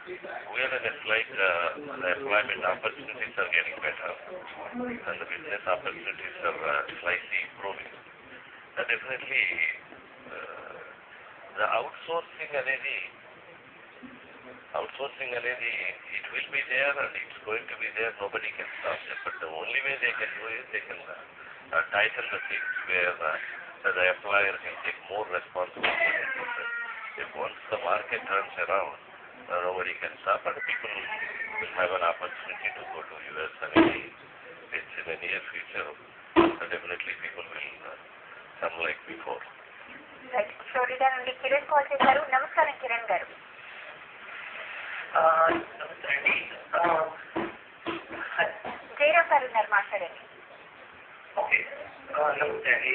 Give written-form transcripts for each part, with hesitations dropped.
wherein it's like the employment opportunities are getting better and the business opportunities are slightly improving. Definitely the outsourcing అనేది it will be there and it's going to be there. Nobody can stop it. But the only way they can do is they can tighten the things where the employer can take more responsibility. If once the market turns around, nobody can stop and people will have an opportunity to go to US and it's in the near future. Definitely people will come like before. Right. Florida నుండి Kiran call చేశారు. నమస్కారం కిరణ్ గారు. నమస్తే అండి. జయరామ్ గారు ఉన్నారు, మాట్లాడండి. Okay, నమస్తే అండి.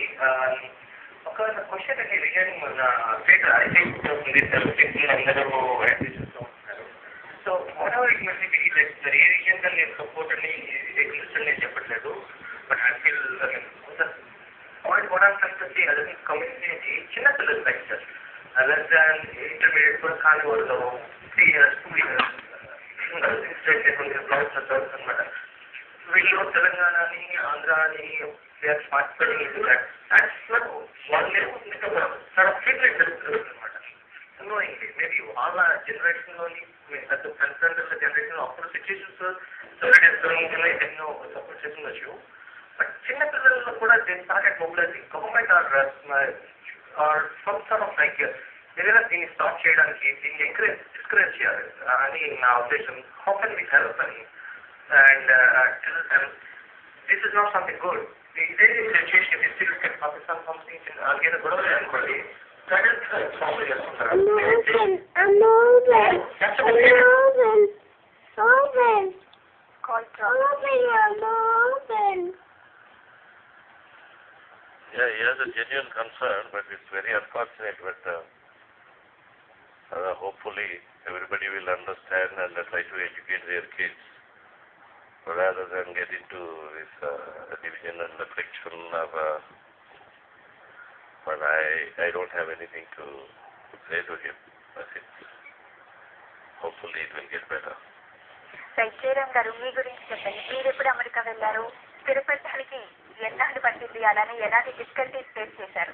ఒక క్వశ్చన్ అండి రిగార్డింగ్ మన స్టేట్ ఐథింక్ ఉంది సార్, స్టేట్ అందరూ యాక్టివ్ చేస్తూ ఉంటున్నారు. So what ever it must be like sir, A reason కానీ నేను సపోర్ట్ అని ఇంట్రెస్ట్ నేను చెప్పట్లేదు. But I feel point one of వచ్చి అదే కమ్యూనిటీ చిన్నపిల్లలు like sir less than intermediate కూడా కానీ వాళ్ళు 3 years 2 years బ్లౌజ్ చదవచ్చు అనమాట. వీళ్ళు తెలంగాణని ఆంధ్రాని పార్టిసిపేటింగ్ ఇన్ దట్. వాళ్ళే అనమాట. మేబీ వాళ్ళ జనరేషన్లోని కన్సర్న్ జనరేషన్ అప్పుడు సిచ్యువేషన్స్ ఎన్నో సపోర్ట్ చేస్తుండొచ్చు. బట్ చిన్నపిల్లల్లో కూడా start mobilising government are some sort of like ఏదైనా దీన్ని స్టాప్ చేయడానికి దీన్ని డిస్కరేజ్ చేయాలి అని నా ఉద్దేశం. హౌ కెన్ వి హెల్ప్ అని and this is not something good. ఇదే సిచ్యువేషన్ హిస్టరీ పాకిస్తాన్ సంథింగ్ అలాగే గొడవ అనుకోండి, సాల్వ్ చేస్తుంటారు. Yeah, he has a genuine concern, but it's very unfortunate. But hopefully everybody will understand and try to educate their kids rather than get into this division and the friction of. But I don't have anything to say to him. That's it. Hopefully it will get better. Jayaram గారు, మీ గురించి చెప్పండి. మీరు ఎప్పుడు America వెళ్ళారు? స్థిరపడటానికి ఎన్నాళ్ళు పట్టింది? అలానే ఎలాంటి డిఫికల్టీస్ ఫేస్ చేశారు?